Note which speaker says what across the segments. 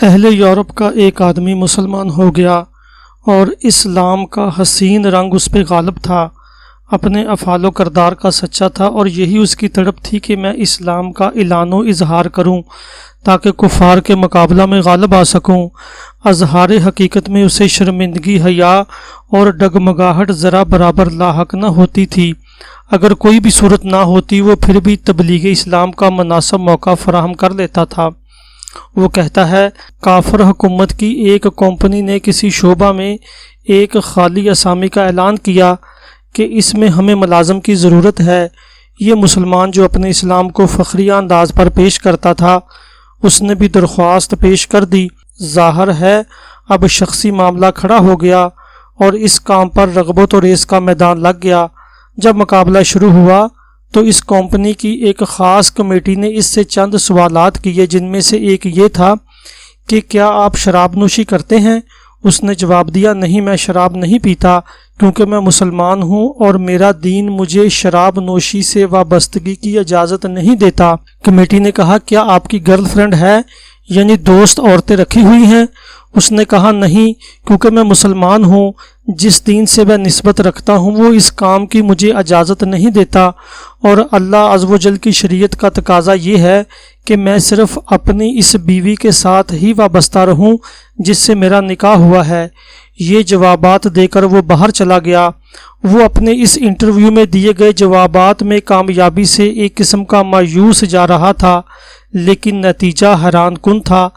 Speaker 1: اہل یورپ کا ایک آدمی مسلمان ہو گیا اور اسلام کا حسین رنگ اس پہ غالب تھا، اپنے افعال و کردار کا سچا تھا، اور یہی اس کی تڑپ تھی کہ میں اسلام کا اعلان و اظہار کروں تاکہ کفار کے مقابلہ میں غالب آ سکوں۔ اظہار حقیقت میں اسے شرمندگی، حیا اور ڈگمگاہٹ ذرا برابر لاحق نہ ہوتی تھی۔ اگر کوئی بھی صورت نہ ہوتی وہ پھر بھی تبلیغ اسلام کا مناسب موقع فراہم کر لیتا تھا۔ وہ کہتا ہے، کافر حکومت کی ایک کمپنی نے کسی شعبہ میں ایک خالی اسامی کا اعلان کیا کہ اس میں ہمیں ملازم کی ضرورت ہے۔ یہ مسلمان جو اپنے اسلام کو فخریہ انداز پر پیش کرتا تھا، اس نے بھی درخواست پیش کر دی۔ ظاہر ہے اب شخصی معاملہ کھڑا ہو گیا اور اس کام پر رغبت و ریس کا میدان لگ گیا۔ جب مقابلہ شروع ہوا تو اس کمپنی کی ایک خاص کمیٹی نے اس سے چند سوالات کیے، جن میں سے ایک یہ تھا کہ کیا آپ شراب نوشی کرتے ہیں؟ اس نے جواب دیا، نہیں، میں شراب نہیں پیتا کیونکہ میں مسلمان ہوں اور میرا دین مجھے شراب نوشی سے وابستگی کی اجازت نہیں دیتا۔ کمیٹی نے کہا، کیا آپ کی گرل فرینڈ ہے، یعنی دوست عورتیں رکھی ہوئی ہیں؟ اس نے کہا، نہیں، کیونکہ میں مسلمان ہوں، جس دین سے میں نسبت رکھتا ہوں وہ اس کام کی مجھے اجازت نہیں دیتا، اور اللہ عز و جل کی شریعت کا تقاضا یہ ہے کہ میں صرف اپنی اس بیوی کے ساتھ ہی وابستہ رہوں جس سے میرا نکاح ہوا ہے۔ یہ جوابات دے کر وہ باہر چلا گیا۔ وہ اپنے اس انٹرویو میں دیے گئے جوابات میں کامیابی سے ایک قسم کا مایوس جا رہا تھا، لیکن نتیجہ حیران کن تھا۔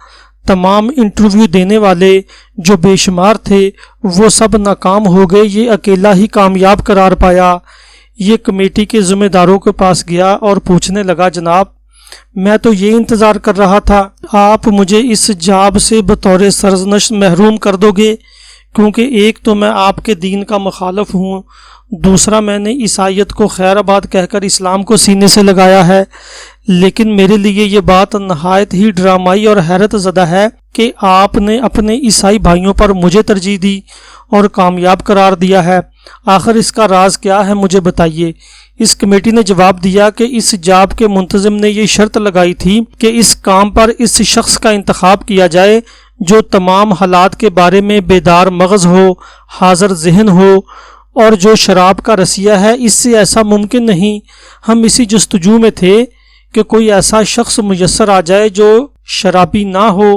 Speaker 1: تمام انٹرویو دینے والے جو بے شمار تھے وہ سب ناکام ہو گئے، یہ اکیلا ہی کامیاب قرار پایا۔ یہ کمیٹی کے ذمہ داروں کے پاس گیا اور پوچھنے لگا، جناب، میں تو یہ انتظار کر رہا تھا آپ مجھے اس جاب سے بطور سرزنش محروم کر دو گے، کیونکہ ایک تو میں آپ کے دین کا مخالف ہوں، دوسرا میں نے عیسائیت کو خیر آباد کہہ کر اسلام کو سینے سے لگایا ہے، لیکن میرے لیے یہ بات نہایت ہی ڈرامائی اور حیرت زدہ ہے کہ آپ نے اپنے عیسائی بھائیوں پر مجھے ترجیح دی اور کامیاب قرار دیا ہے۔ آخر اس کا راز کیا ہے، مجھے بتائیے۔ اس کمیٹی نے جواب دیا کہ اس جاب کے منتظم نے یہ شرط لگائی تھی کہ اس کام پر اس شخص کا انتخاب کیا جائے جو تمام حالات کے بارے میں بیدار مغز ہو، حاضر ذہن ہو، اور جو شراب کا رسیہ ہے۔ اس سے ایسا ممکن نہیں۔ ہم اسی جستجو میں تھے کہ کوئی ایسا شخص میسر آ جائے جو شرابی نہ ہو۔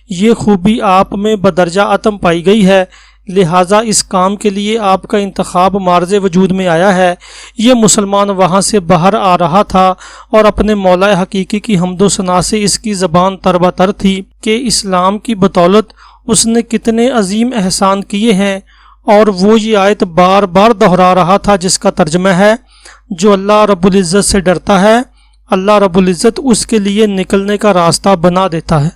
Speaker 1: یہ خوبی آپ میں بدرجہ اتم پائی گئی ہے، لہٰذا اس کام کے لیے آپ کا انتخاب معرض وجود میں آیا ہے۔ یہ مسلمان وہاں سے باہر آ رہا تھا اور اپنے مولا حقیقی کی حمد و ثنا سے اس کی زبان تر بتر تھی کہ اسلام کی بدولت اس نے کتنے عظیم احسان کیے ہیں، اور وہ یہ آیت بار بار دہرا رہا تھا جس کا ترجمہ ہے، جو اللہ رب العزت سے ڈرتا ہے اللہ رب العزت اس کے لیے نکلنے کا راستہ بنا دیتا ہے۔